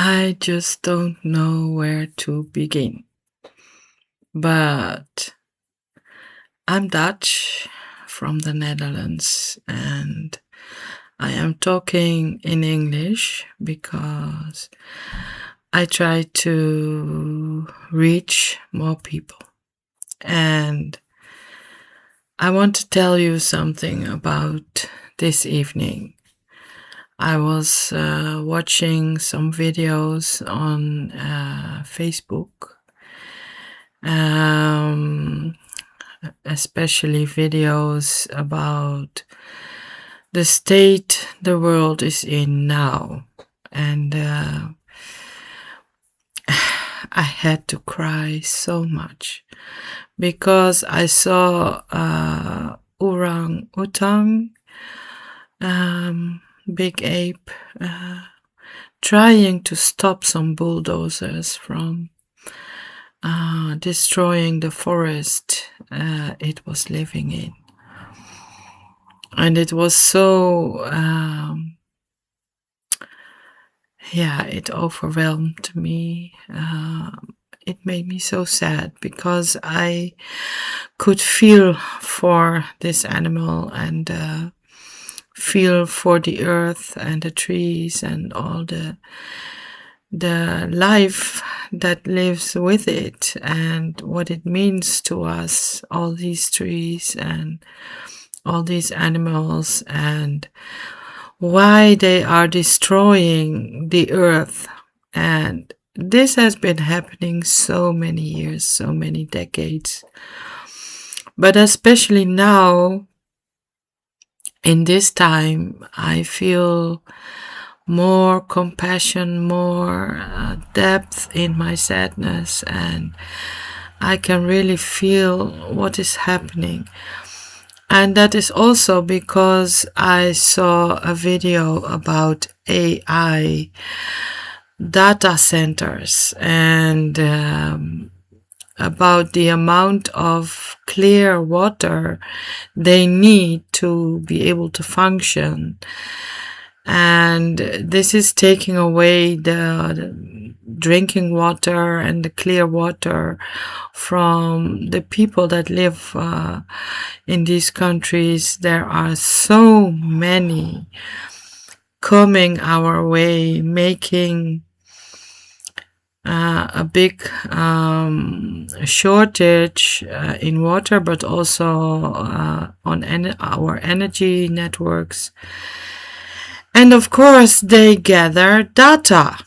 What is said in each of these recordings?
I just don't know where to begin. But I'm Dutch from the Netherlands and I am talking in English because I try to reach more people. And I want to tell you something about this evening. I was watching some videos on Facebook, especially videos about the state the world is in now. And I had to cry so much because I saw orang utang, big ape, trying to stop some bulldozers from destroying the forest it was living in. And it was so, it overwhelmed me. It made me so sad because I could feel for this animal and feel for the earth and the trees and all the life that lives with it and what it means to us, all these trees and all these animals, and why they are destroying the earth. And this has been happening so many years, so many decades. But especially now, in this time, I feel more compassion, more depth in my sadness, and I can really feel what is happening. And that is also because I saw a video about AI data centers and about the amount of clear water they need to be able to function. And this is taking away the drinking water and the clear water from the people that live in these countries. There are so many coming our way, making a big shortage in water, but also on our energy networks. And of course, they gather data.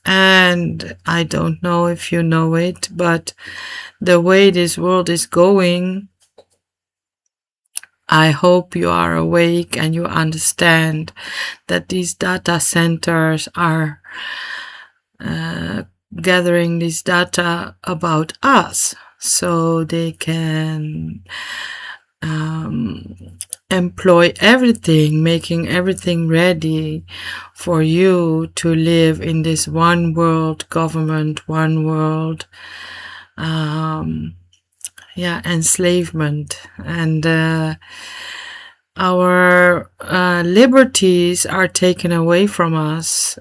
And I don't know if you know it, but the way this world is going, I hope you are awake and you understand that these data centers are gathering this data about us so they can employ everything, making everything ready for you to live in this one world government, one world enslavement. And our liberties are taken away from us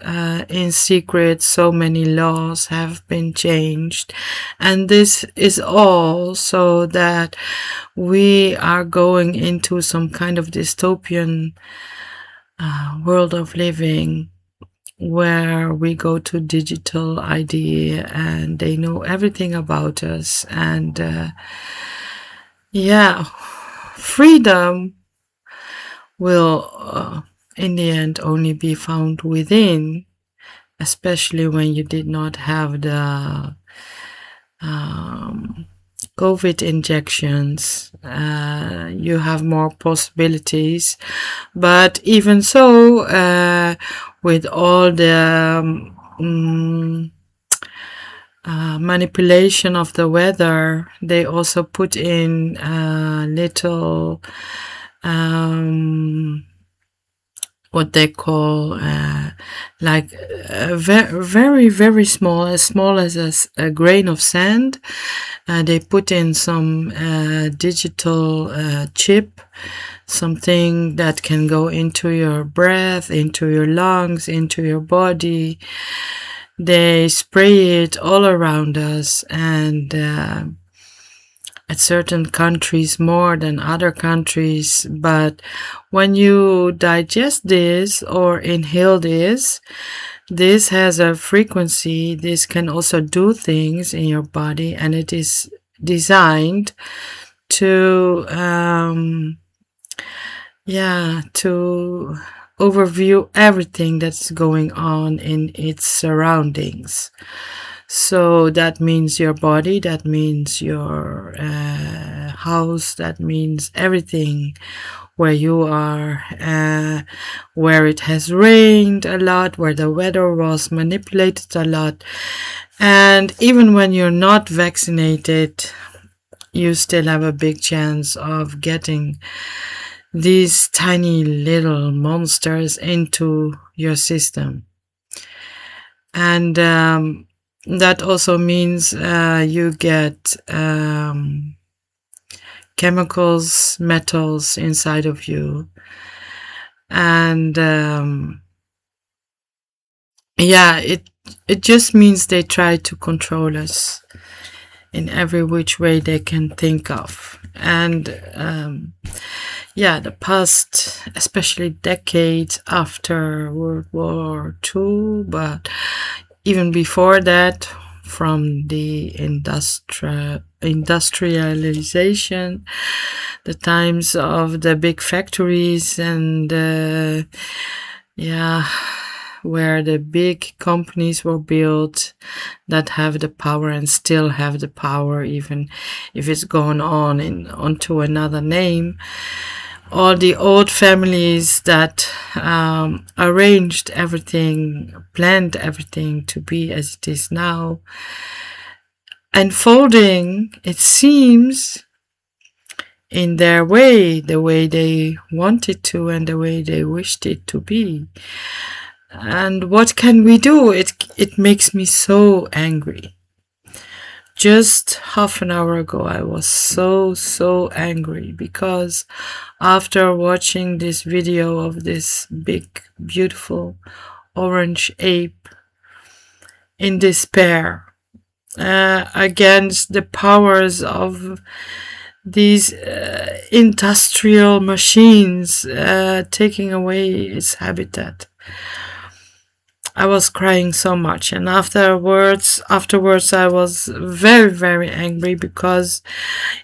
in secret. So many laws have been changed, and this is all so that we are going into some kind of dystopian world of living where we go to digital ID and they know everything about us. And freedom will in the end only be found within, especially when you did not have the COVID injections. You have more possibilities, but even so, with all the manipulation of the weather, they also put in little what they call very, very small, as small as a grain of sand. They put in some digital chip, something that can go into your breath, into your lungs, into your body. They spray it all around us, and at certain countries more than other countries. But when you digest this or inhale this, this has a frequency. This can also do things in your body, and it is designed to to overview everything that's going on in its surroundings. So that means your body, that means your house, that means everything where you are, where it has rained a lot, where the weather was manipulated a lot. And even when you're not vaccinated, you still have a big chance of getting these tiny little monsters into your system. And that also means you get chemicals, metals inside of you. And it just means they try to control us in every which way they can think of. And the past, especially decades after World War II, but even before that, from the industrialization, the times of the big factories, and where the big companies were built that have the power and still have the power, even if it's gone on onto another name. All the old families that arranged everything, planned everything to be as it is now, unfolding, it seems, in their way, the way they wanted to and the way they wished it to be. And what can we do? It makes me so angry. Just half an hour ago, I was so angry because after watching this video of this big, beautiful orange ape in despair against the powers of these industrial machines taking away its habitat, I was crying so much. And afterwards I was very, very angry because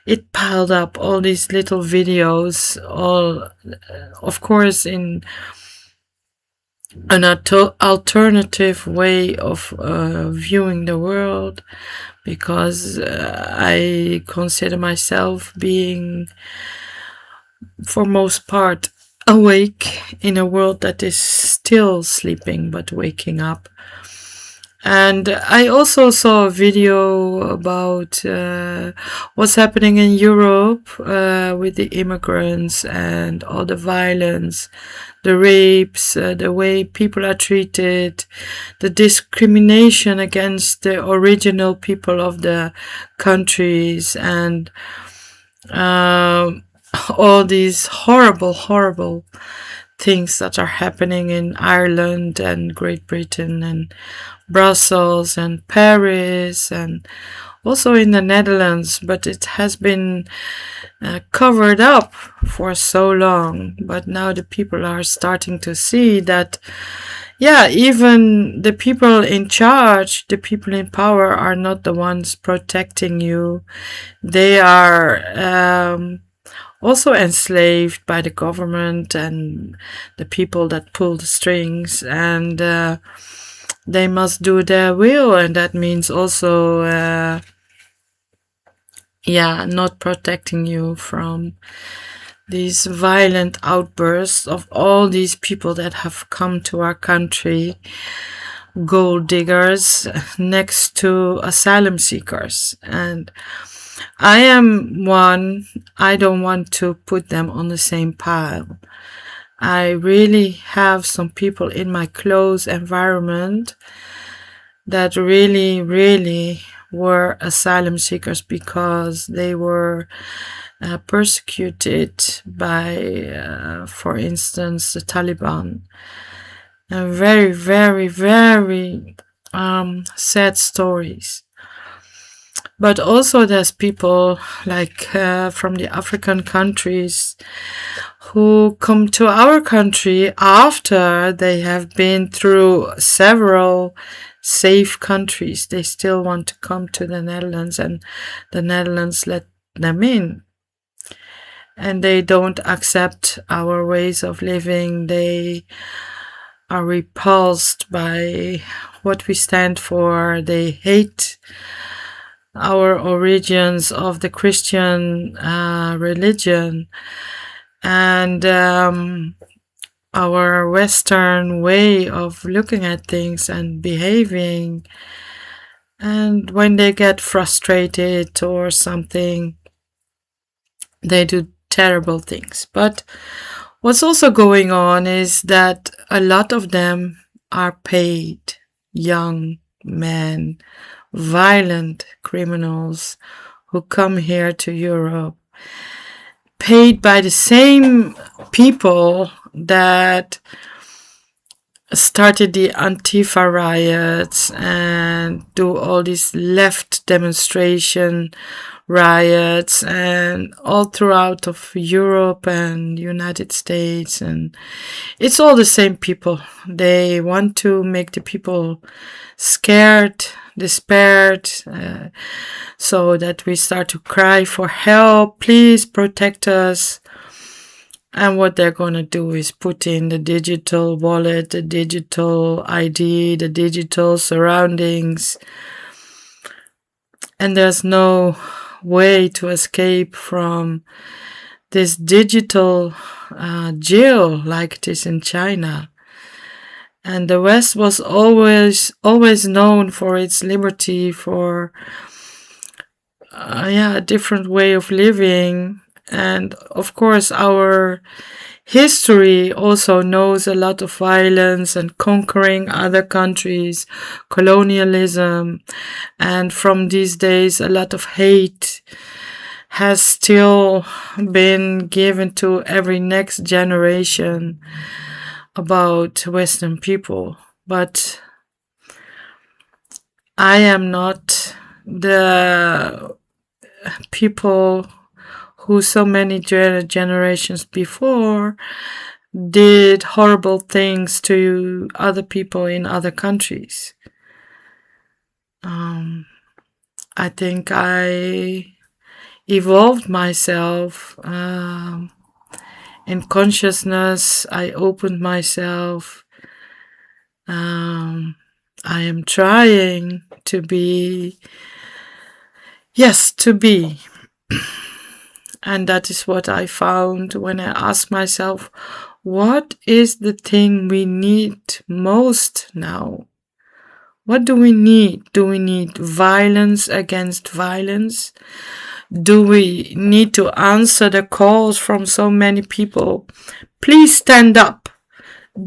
it piled up all these little videos, all of course in an alternative way of viewing the world, because I consider myself being, for most part, awake in a world that is still sleeping but waking up. And I also saw a video about what's happening in Europe with the immigrants and all the violence, the rapes, the way people are treated, the discrimination against the original people of the countries, and all these horrible things that are happening in Ireland and Great Britain and Brussels and Paris and also in the Netherlands, but it has been covered up for so long. But now the people are starting to see that, even the people in charge, the people in power, are not the ones protecting you. They are also enslaved by the government and the people that pull the strings, and they must do their will, and that means also not protecting you from these violent outbursts of all these people that have come to our country, gold diggers next to asylum seekers. And I am one. I don't want to put them on the same pile. I really have some people in my close environment that really were asylum seekers because they were persecuted by, for instance, the Taliban. And very sad stories. But also there's people like from the African countries who come to our country after they have been through several safe countries. They still want to come to the Netherlands, and the Netherlands let them in. And they don't accept our ways of living. They are repulsed by what we stand for. They hate our origins of the Christian religion and our Western way of looking at things and behaving. And when they get frustrated or something, they do terrible things. But what's also going on is that a lot of them are paid young men, violent criminals who come here to Europe, paid by the same people that started the Antifa riots and do all these left demonstration riots and all throughout of Europe and United States. And it's all the same people. They want to make the people scared, despaired, so that we start to cry for help, please protect us. And what they're going to do is put in the digital wallet, the digital ID, the digital surroundings. And there's no way to escape from this digital jail like it is in China. And the West was always known for its liberty, for a different way of living. And of course, our history also knows a lot of violence and conquering other countries, colonialism, and from these days, a lot of hate has still been given to every next generation about Western people. But I am not the people who so many generations before did horrible things to other people in other countries. I think I evolved myself in consciousness. I opened myself. I am trying to be. And that is what I found when I asked myself, what is the thing we need most now? What do we need? Do we need violence against violence? Do we need to answer the calls from so many people? Please stand up.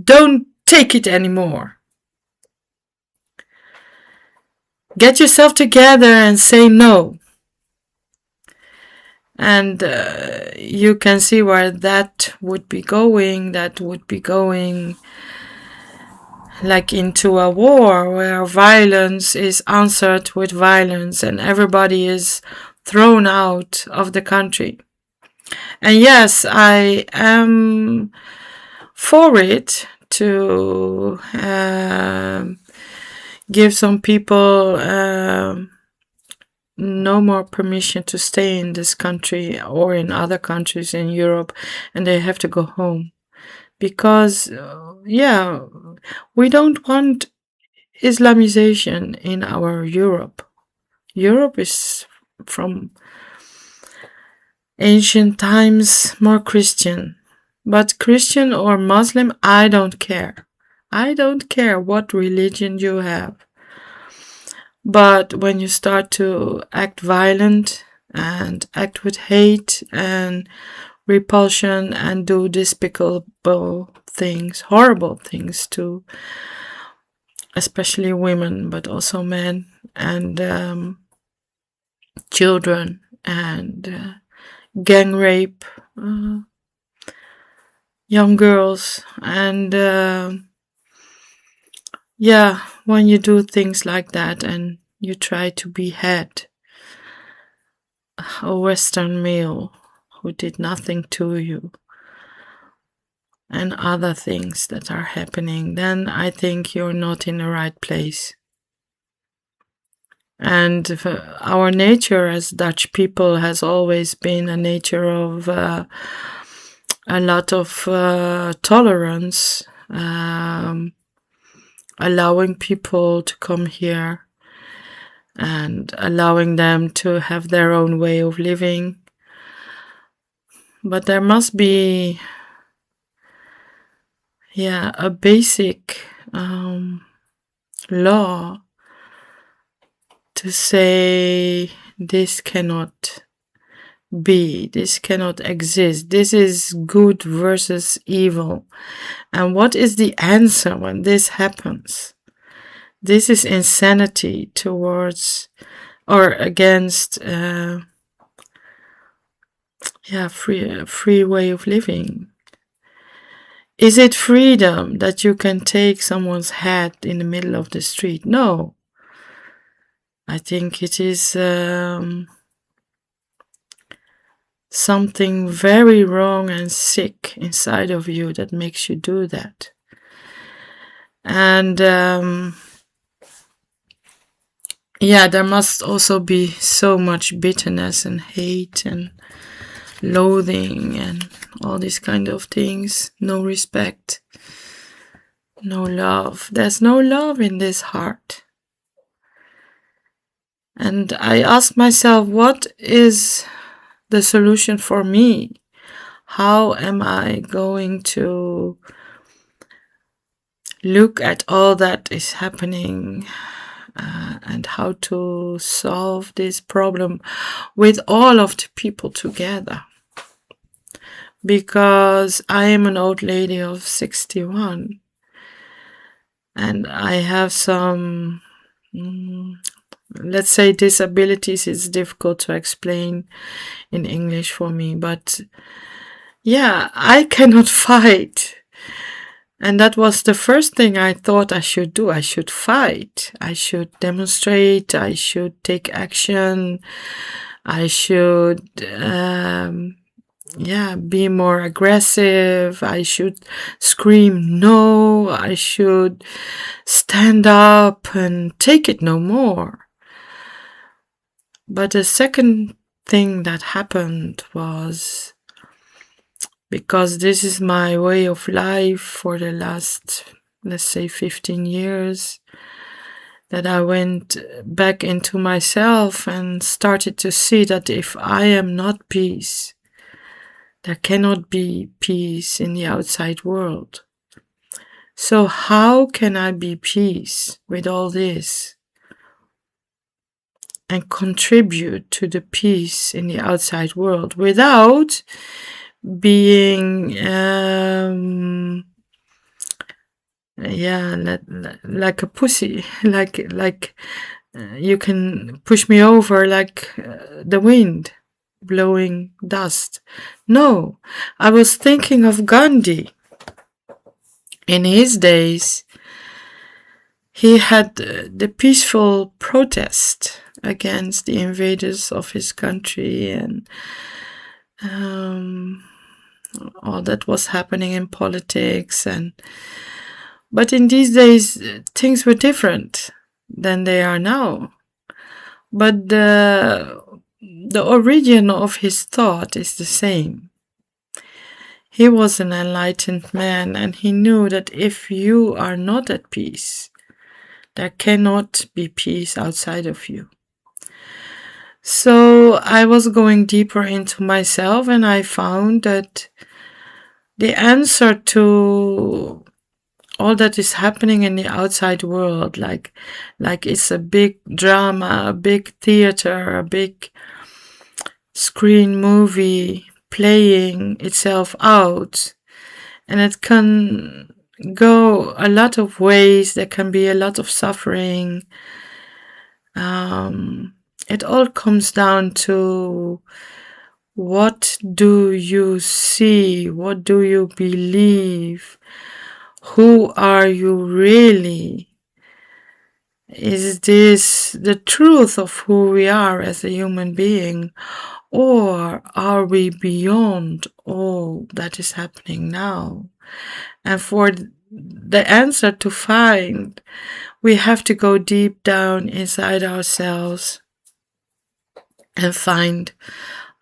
Don't take it anymore. Get yourself together and say no. And you can see where that would be going. That would be going like into a war where violence is answered with violence and everybody is thrown out of the country. And yes, I am for it to give some people no more permission to stay in this country or in other countries in Europe, and they have to go home. Because, we don't want Islamization in our Europe. Europe is from ancient times more Christian. But Christian or Muslim, I don't care. I don't care what religion you have. But when you start to act violent and act with hate and repulsion and do despicable things, horrible things to especially women, but also men and children, and gang rape young girls, and when you do things like that and you try to behead a Western male who did nothing to you and other things that are happening, then I think you're not in the right place. And our nature as Dutch people has always been a nature of a lot of tolerance, allowing people to come here and allowing them to have their own way of living. But there must be, a basic law to say this cannot be, this cannot exist, this is good versus evil. And what is the answer when this happens? This is insanity towards or against free way of living. Is it freedom that you can take someone's head in the middle of the street? No. I think it is something very wrong and sick inside of you that makes you do that. And there must also be so much bitterness and hate and loathing and all these kind of things. No respect, no love. There's no love in this heart. And I ask myself, what is the solution for me? How am I going to look at all that is happening and how to solve this problem with all of the people together? Because I am an old lady of 61 and I have some let's say disabilities. Is difficult to explain in English for me, but I cannot fight. And that was the first thing I thought I should do. I should fight. I should demonstrate. I should take action. I should be more aggressive. I should scream no. I should stand up and take it no more. But the second thing that happened was, because this is my way of life for the last, let's say, 15 years, that I went back into myself and started to see that if I am not peace, there cannot be peace in the outside world. So how can I be peace with all this and contribute to the peace in the outside world without being like a pussy, like you can push me over like the wind blowing dust? No, I was thinking of Gandhi. In his days, he had the peaceful protest against the invaders of his country and all that was happening in politics. But in these days, things were different than they are now. But the origin of his thought is the same. He was an enlightened man, and he knew that if you are not at peace, there cannot be peace outside of you. So I was going deeper into myself, and I found that the answer to all that is happening in the outside world, like it's a big drama, a big theater, a big screen movie playing itself out, and it can go a lot of ways. There can be a lot of suffering. It all comes down to, what do you see? What do you believe? Who are you really? Is this the truth of who we are as a human being? Or are we beyond all that is happening now? And for the answer to find, we have to go deep down inside ourselves and find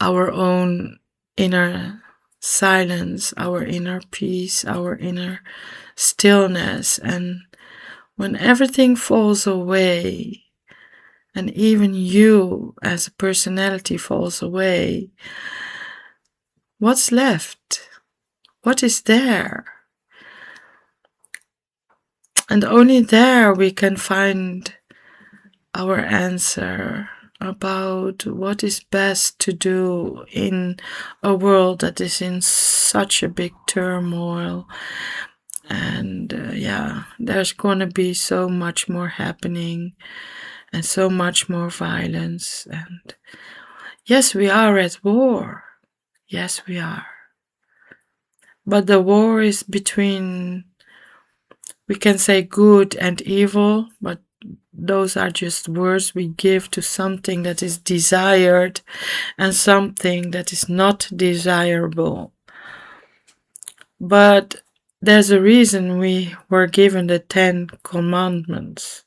our own inner silence, our inner peace, our inner stillness. And when everything falls away, and even you as a personality falls away, what's left? What is there? And only there we can find our answer about what is best to do in a world that is in such a big turmoil. And there's going to be so much more happening and so much more violence. And yes, we are at war. Yes, we are. But the war is between, we can say, good and evil, but those are just words we give to something that is desired and something that is not desirable. But there's a reason we were given the 10 commandments.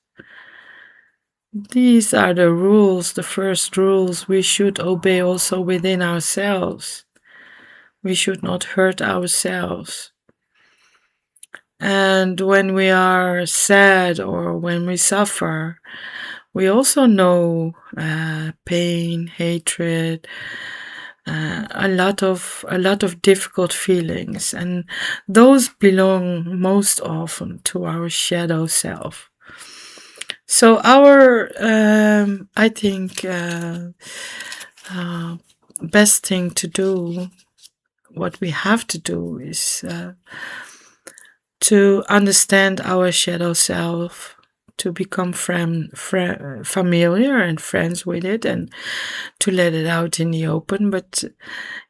These are the rules, the first rules we should obey also within ourselves. We should not hurt ourselves. And when we are sad or when we suffer, we also know pain, hatred, a lot of difficult feelings, and those belong most often to our shadow self. So our, I think, best thing to do, what we have to do, is to understand our shadow self, to become familiar and friends with it, and to let it out in the open. But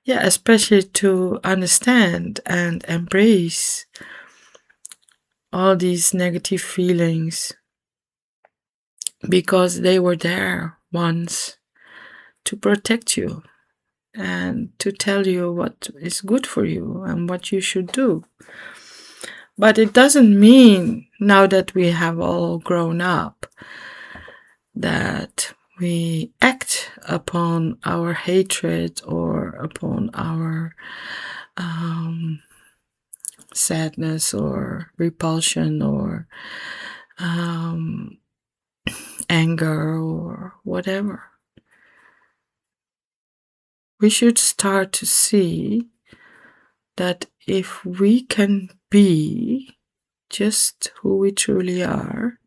especially to understand and embrace all these negative feelings, because they were there once to protect you and to tell you what is good for you and what you should do. But it doesn't mean, now that we have all grown up, that we act upon our hatred or upon our sadness or repulsion or anger or whatever. We should start to see that if we can be just who we truly are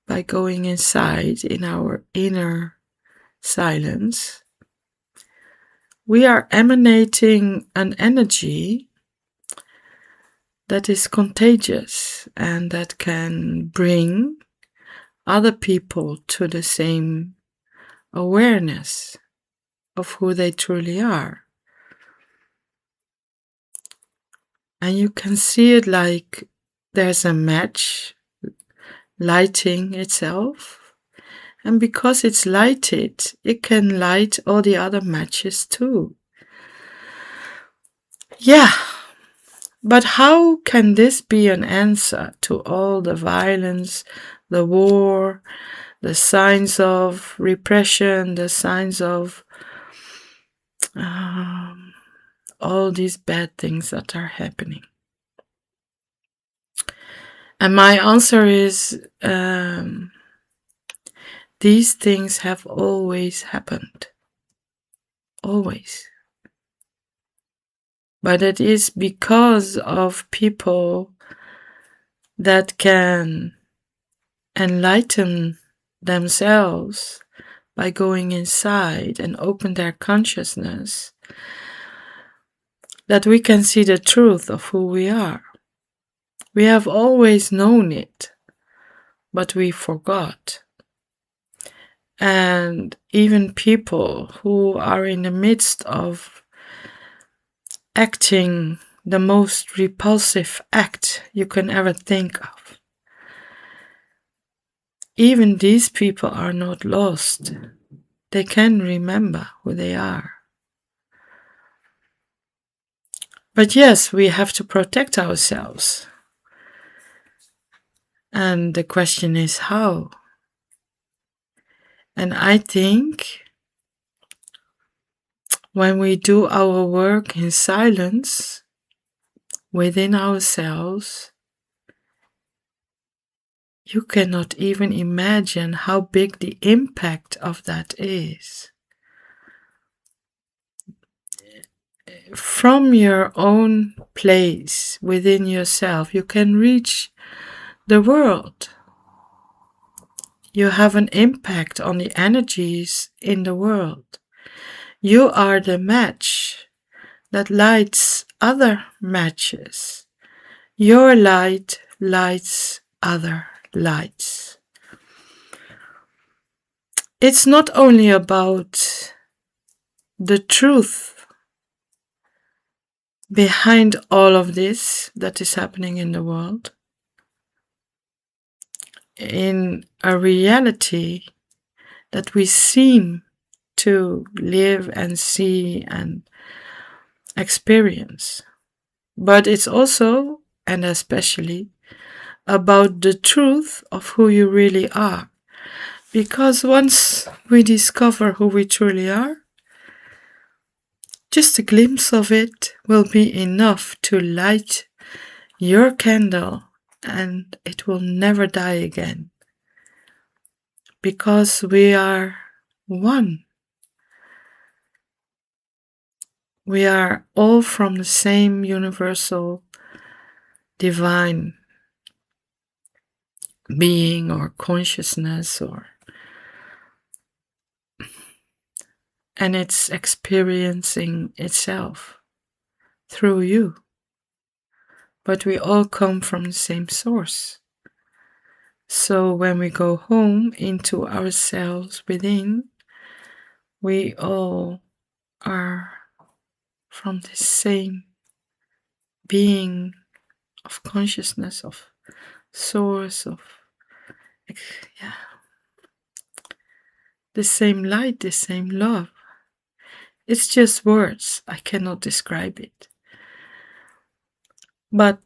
by going inside in our inner silence, we are emanating an energy that is contagious and that can bring other people to the same awareness of who they truly are. And you can see it like there's a match lighting itself. And because it's lighted, it can light all the other matches too. Yeah. But how can this be an answer to all the violence, the war, the signs of repression, the signs of all these bad things that are happening? And my answer is, these things have always happened. Always. But it is because of people that can enlighten themselves by going inside and open their consciousness that we can see the truth of who we are. We have always known it, but we forgot. And even people who are in the midst of acting the most repulsive act you can ever think of, even these people are not lost. They can remember who they are. But yes, we have to protect ourselves. And the question is how? And I think when we do our work in silence within ourselves, you cannot even imagine how big the impact of that is. From your own place within yourself, you can reach the world. You have an impact on the energies in the world. You are the match that lights other matches. Your light lights other lights. It's not only about the truth behind all of this that is happening in the world. In a reality that we seem to live and see and experience. But it's also, and especially, about the truth of who you really are. Because once we discover who we truly are, just a glimpse of it will be enough to light your candle, and it will never die again. Because we are one. We are all from the same universal divine being or consciousness, and it's experiencing itself through you. But we all come from the same source. So when we go home into ourselves within, we all are from the same being of consciousness, of source, of the same light, the same love. It's just words. I cannot describe it. But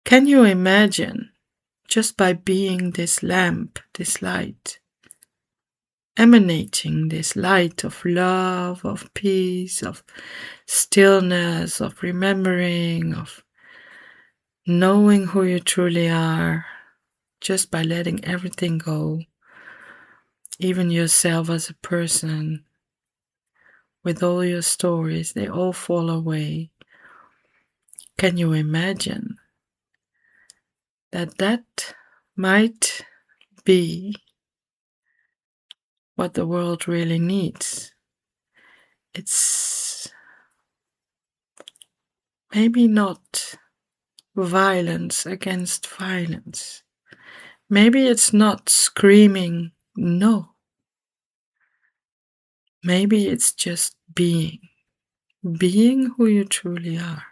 can you imagine, just by being this lamp, this light, emanating this light of love, of peace, of stillness, of remembering, of knowing who you truly are, just by letting everything go, even yourself as a person, with all your stories, they all fall away. Can you imagine that might be what the world really needs? It's maybe not violence against violence. Maybe it's not screaming no. Maybe it's just being who you truly are.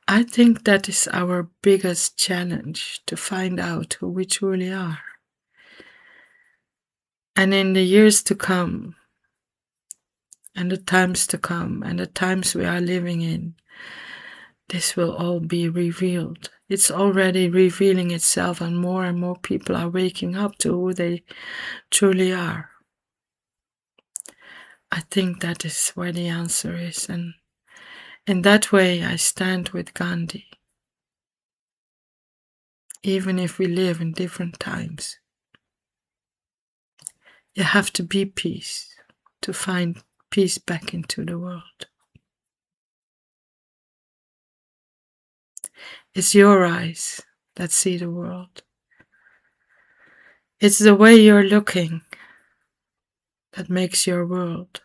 I think that is our biggest challenge, to find out who we truly are. And in the years to come, and the times to come, and the times we are living in, this will all be revealed. It's already revealing itself, and more people are waking up to who they truly are. I think that is where the answer is, and in that way I stand with Gandhi. Even if we live in different times, you have to be peace to find peace back into the world. It's your eyes that see the world. It's the way you're looking that makes your world.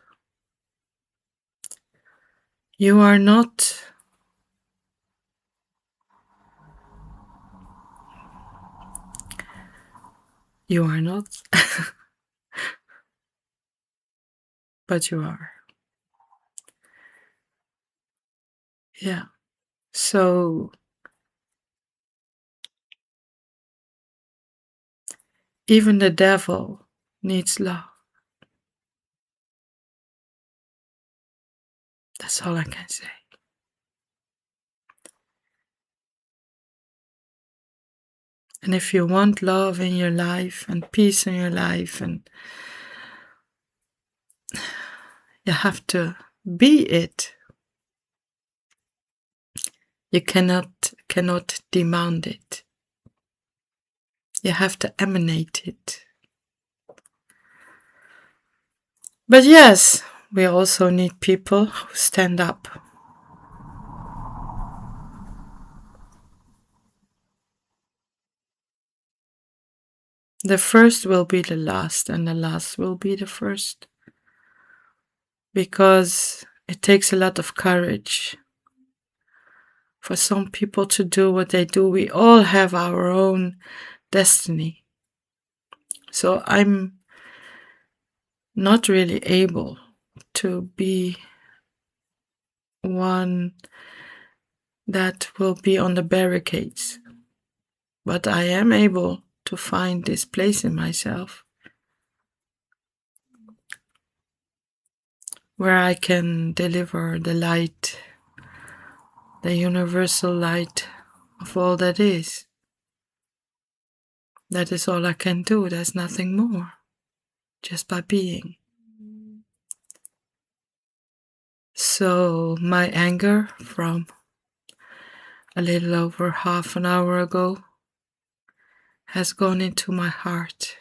You are not but you are. Yeah. So Even the devil needs love. That's all I can say. And if you want love in your life and peace in your life, and you have to be it. You cannot demand it. You have to emanate it. But yes, we also need people who stand up. The first will be the last, and the last will be the first. Because it takes a lot of courage for some people to do what they do. We all have our own destiny. So I'm not really able to be one that will be on the barricades. But I am able to find this place in myself where I can deliver the light, the universal light of all that is. That is all I can do. There's nothing more, just by being. So my anger from a little over half an hour ago has gone into my heart,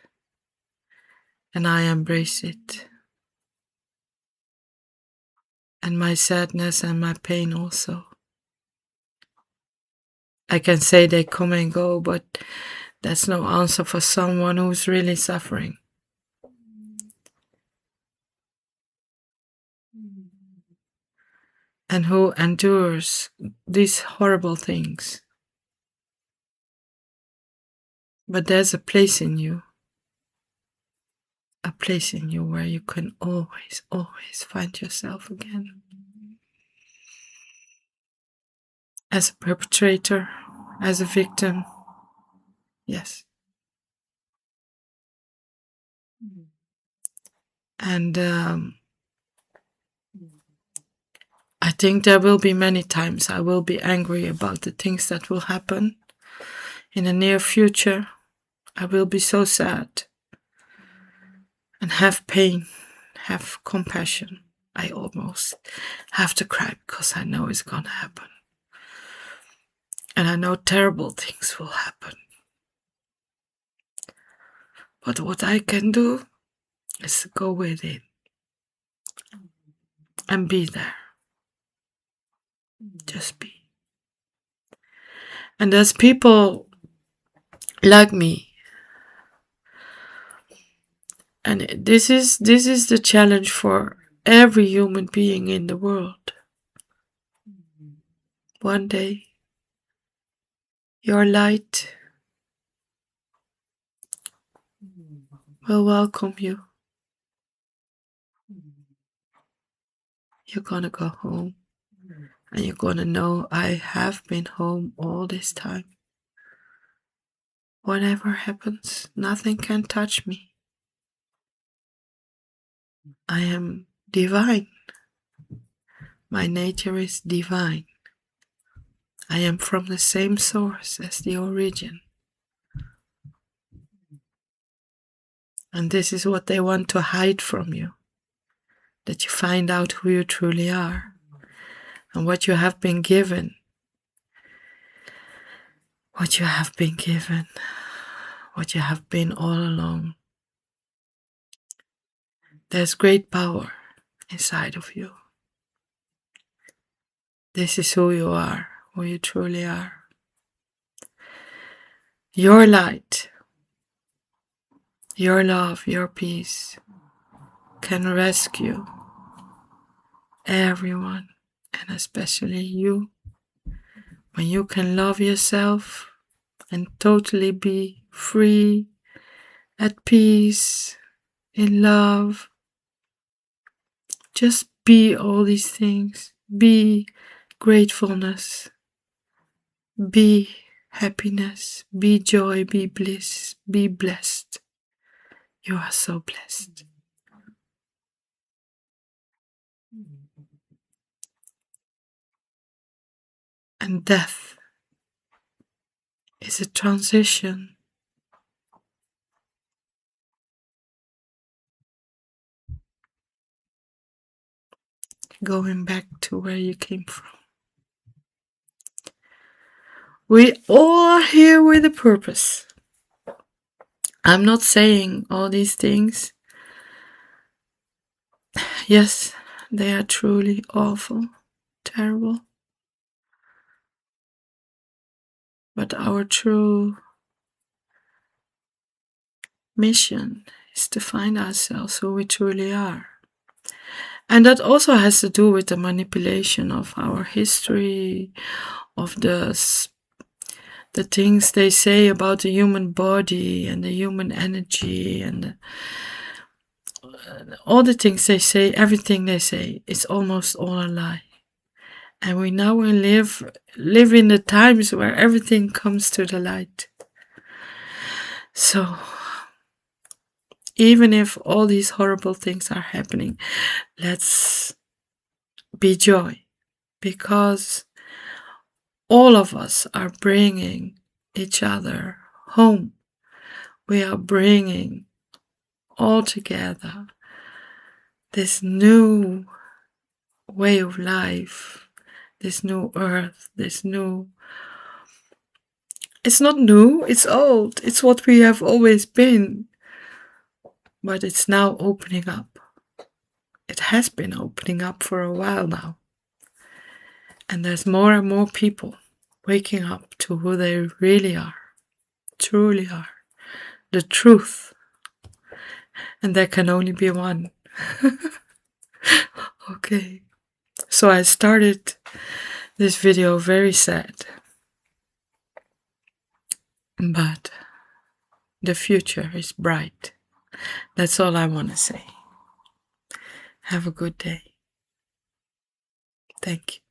and I embrace it. And my sadness and my pain also. I can say they come and go, but that's no answer for someone who's really suffering. And who endures these horrible things. But there's a place in you where you can always find yourself again. As a perpetrator, as a victim, yes. And I think there will be many times I will be angry about the things that will happen in the near future. I will be so sad and have pain, have compassion. I almost have to cry because I know it's gonna happen. And I know terrible things will happen. But what I can do is to go with it and be there. Just be. And there's people like me. And this is the challenge for every human being in the world. One day, your light will welcome you. You're gonna go home, and you're gonna know I have been home all this time. Whatever happens, nothing can touch me. I am divine. My nature is divine. I am from the same source as the origin. And this is what they want to hide from you. That you find out who you truly are and what you have been given. What you have been given. What you have been all along. There's great power inside of you. This is who you are, who you truly are. Your light, your love, your peace can rescue everyone, and especially you. When you can love yourself and totally be free, at peace, in love. Just be all these things. Be gratefulness. Be happiness. Be joy. Be bliss. Be blessed. You are so blessed. And death is a transition. Going back to where you came from. We all are here with a purpose. I'm not saying all these things. Yes, they are truly awful, terrible. But our true mission is to find ourselves who we truly are. And that also has to do with the manipulation of our history, of the things they say about the human body and the human energy and all the things they say, everything they say, it's almost all a lie. And we now live in the times where everything comes to the light. So even if all these horrible things are happening, let's be joy, because all of us are bringing each other home. We are bringing all together this new way of life, this new earth, this new... It's not new, it's old. It's what we have always been. But it's now opening up. It has been opening up for a while now. And there's more and more people waking up to who they really are, truly are, the truth. And there can only be one. Okay. So I started this video very sad. But the future is bright. That's all I want to say. Have a good day. Thank you.